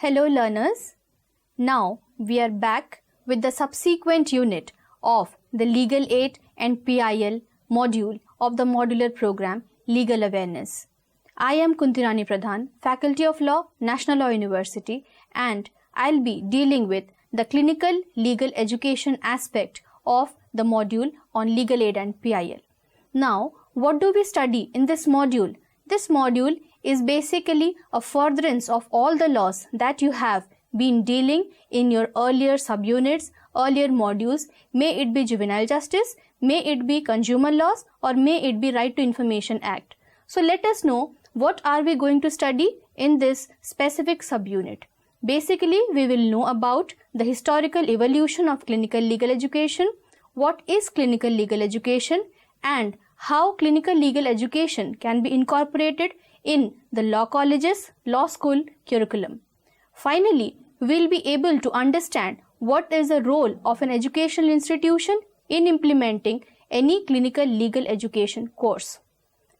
Hello learners. Now we are back with the subsequent unit of the Legal Aid and PIL module of the modular program Legal Awareness. I am Kuntirani Padhan, Faculty of Law, National Law University, and I'll be dealing with the clinical legal education aspect of the module on Legal Aid and PIL. Now, what do we study in this module? This module is basically a furtherance of all the laws that you have been dealing in your earlier subunits, earlier modules, may it be juvenile justice, may it be consumer laws, or may it be Right to Information Act. So let us know what are we going to study in this specific subunit. Basically, we will know about the historical evolution of clinical legal education, what is clinical legal education, and how clinical legal education can be incorporated in the law colleges, law school curriculum. Finally, we will be able to understand what is the role of an educational institution in implementing any clinical legal education course.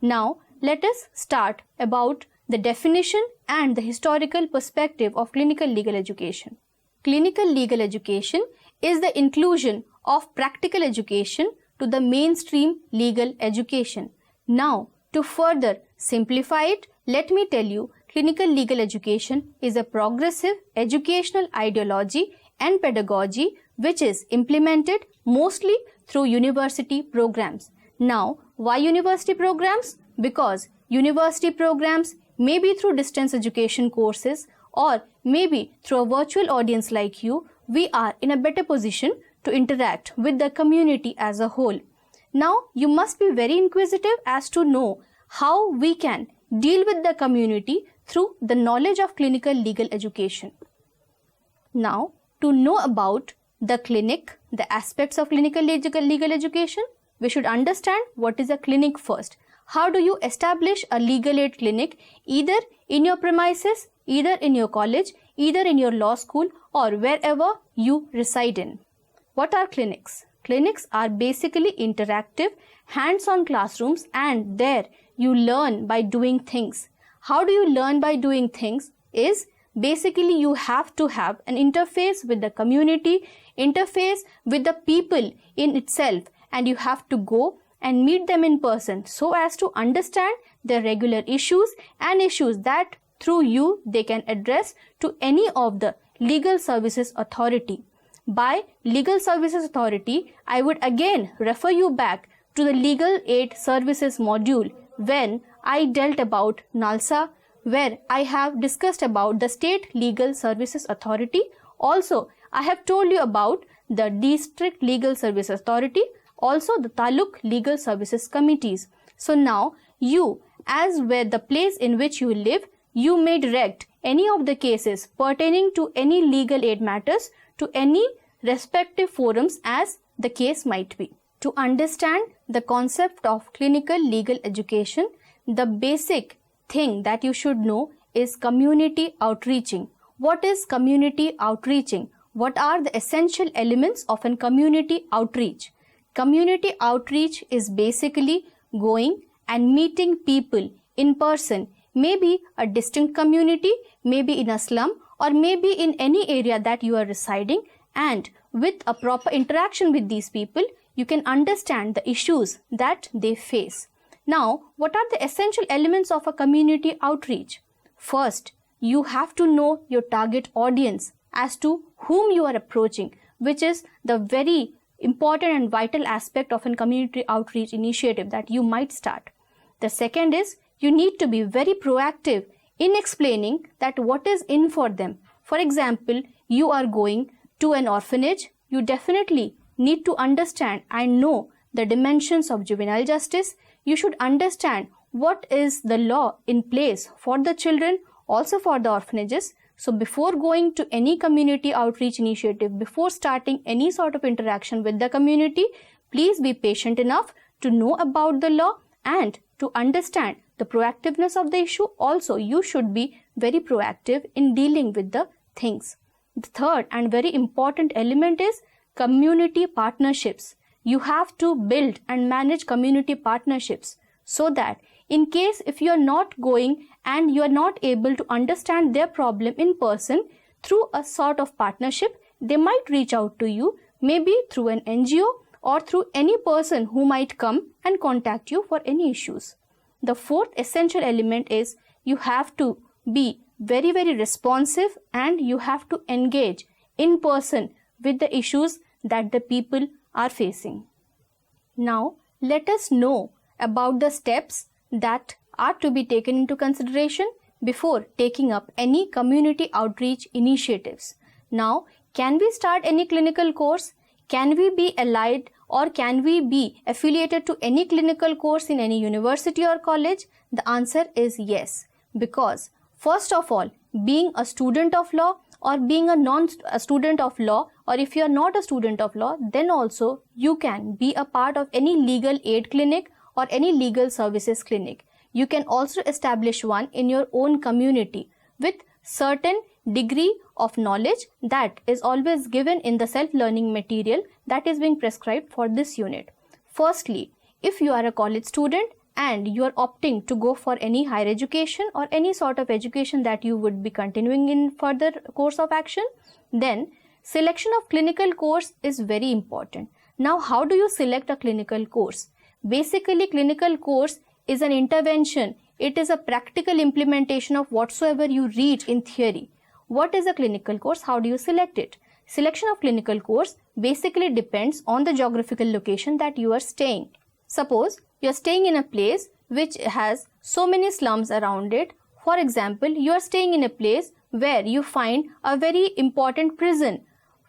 Now, let us start about the definition and the historical perspective of clinical legal education. Clinical legal education is the inclusion of practical education to the mainstream legal education. Now, to further simplify it, let me tell you, clinical legal education is a progressive educational ideology and pedagogy which is implemented mostly through university programs. Now, why university programs? Because university programs may be through distance education courses or maybe through a virtual audience like you, we are in a better position to interact with the community as a whole. Now, you must be very inquisitive as to know how we can deal with the community through the knowledge of clinical legal education. Now, to know about the clinic, the aspects of clinical legal education, we should understand what is a clinic first. How do you establish a legal aid clinic either in your premises, either in your college, either in your law school or wherever you reside in? What are clinics? Clinics are basically interactive, hands-on classrooms, and there you learn by doing things. How do you learn by doing things? Is basically you have to have an interface with the community, interface with the people in itself, and you have to go and meet them in person so as to understand their regular issues and issues that through you they can address to any of the legal services authority. By legal services authority, I would again refer you back to the legal aid services module when I dealt about NALSA, where I have discussed about the state legal services authority. Also, I have told you about the district legal services authority, also the taluk legal services committees. So now you, as where the place in which you live, you may direct any of the cases pertaining to any legal aid matters to any respective forums as the case might be. To understand the concept of clinical legal education, the basic thing that you should know is community outreaching. What is community outreaching? What are the essential elements of a community outreach? Community outreach is basically going and meeting people in person, maybe a distinct community, maybe in a slum, or maybe in any area that you are residing, and with a proper interaction with these people, you can understand the issues that they face. Now, what are the essential elements of a community outreach? First, you have to know your target audience as to whom you are approaching, which is the very important and vital aspect of a community outreach initiative that you might start. The second is you need to be very proactive in explaining that what is in for them. For example, you are going to an orphanage, you definitely need to understand and know the dimensions of juvenile justice. You should understand what is the law in place for the children, also for the orphanages. So before going to any community outreach initiative, before starting any sort of interaction with the community, please be patient enough to know about the law and to understand the proactiveness of the issue. Also, you should be very proactive in dealing with the things. The third and very important element is community partnerships. You have to build and manage community partnerships so that In case if you are not going and you are not able to understand their problem in person, through a sort of partnership, they might reach out to you, maybe through an NGO or through any person who might come and contact you for any issues. The fourth essential element is you have to be very, very responsive and you have to engage in person with the issues that the people are facing. Now, let us know about the steps that are to be taken into consideration before taking up any community outreach initiatives. Now, can we start any clinical course? Can we be allied or can we be affiliated to any clinical course in any university or college? The answer is yes, because first of all, being a student of law or being a student of law, or if you are not a student of law, then also you can be a part of any legal aid clinic or any legal services clinic. You can also establish one in your own community with certain degree of knowledge that is always given in the self-learning material that is being prescribed for this unit. Firstly, if you are a college student and you are opting to go for any higher education or any sort of education that you would be continuing in further course of action, then selection of clinical course is very important. Now, how do you select a clinical course? Basically, clinical course is an intervention. It is a practical implementation of whatsoever you read in theory. What is a clinical course? How do you select it? Selection of clinical course basically depends on the geographical location that you are staying. Suppose you are staying in a place which has so many slums around it. For example, you are staying in a place where you find a very important prison.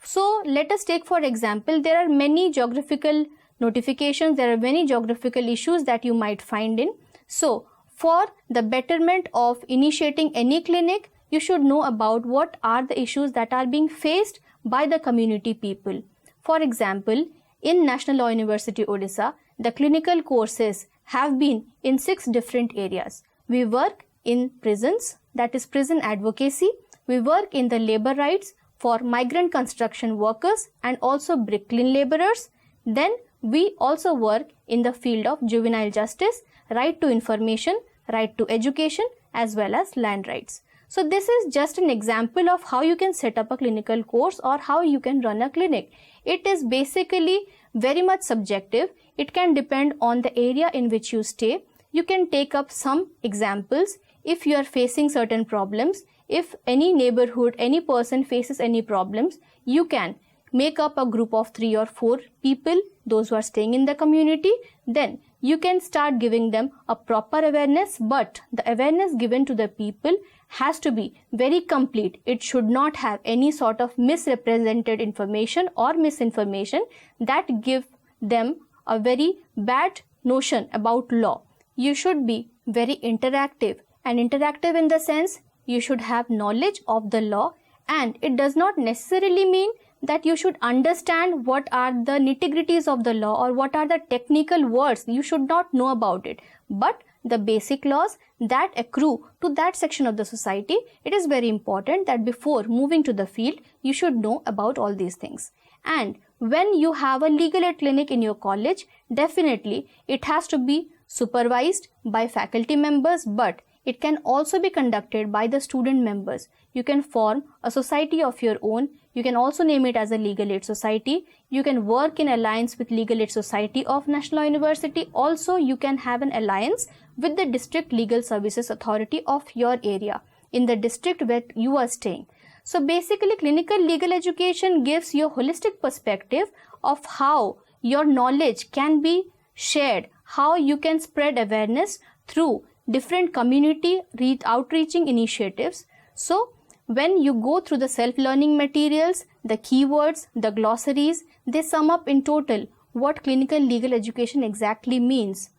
So let us take for example, there are many geographical notifications, there are many geographical issues that you might find in. So for the betterment of initiating any clinic, you should know about what are the issues that are being faced by the community people. For example, in National Law University, Odisha, the clinical courses have been in 6 different areas. We work in prisons, that is prison advocacy. We work in the labor rights for migrant construction workers and also bricklayer laborers. Then we also work in the field of juvenile justice, right to information, right to education, as well as land rights. So this is just an example of how you can set up a clinical course or how you can run a clinic. It is basically very much subjective. It can depend on the area in which you stay. You can take up some examples. If you are facing certain problems, if any neighborhood, any person faces any problems, you can make up a group of 3 or 4 people, those who are staying in the community. Then you can start giving them a proper awareness, but the awareness given to the people has to be very complete. It should not have any sort of misrepresented information or misinformation that give them a very bad notion about law. You should be very interactive, and interactive in the sense you should have knowledge of the law, and it does not necessarily mean that you should understand what are the nitty-gritties of the law or what are the technical words. You should not know about it, but the basic laws that accrue to that section of the society, it is very important that before moving to the field, you should know about all these things. And when you have a legal aid clinic in your college, definitely it has to be supervised by faculty members, but it can also be conducted by the student members. You can form a society of your own. You can also name it as a legal aid society. You can work in alliance with Legal Aid Society of National Law University. Also, you can have an alliance with the District Legal Services Authority of your area in the district where you are staying. So basically, clinical legal education gives you a holistic perspective of how your knowledge can be shared, how you can spread awareness through different community outreaching initiatives. So when you go through the self-learning materials, the keywords, the glossaries, they sum up in total what clinical legal education exactly means.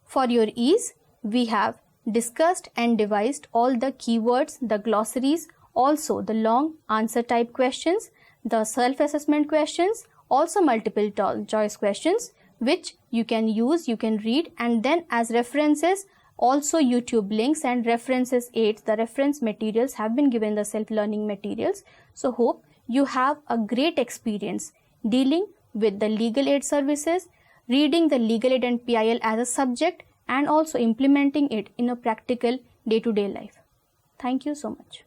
For your ease, we have discussed and devised all the keywords, the glossaries, also the long answer type questions, the self-assessment questions, also multiple choice questions, which you can use, you can read, and then as references, also YouTube links and references aids, the reference materials have been given, the self-learning materials. So hope you have a great experience dealing with the legal aid services, reading the legal aid and PIL as a subject, and also implementing it in a practical day-to-day life. Thank you so much.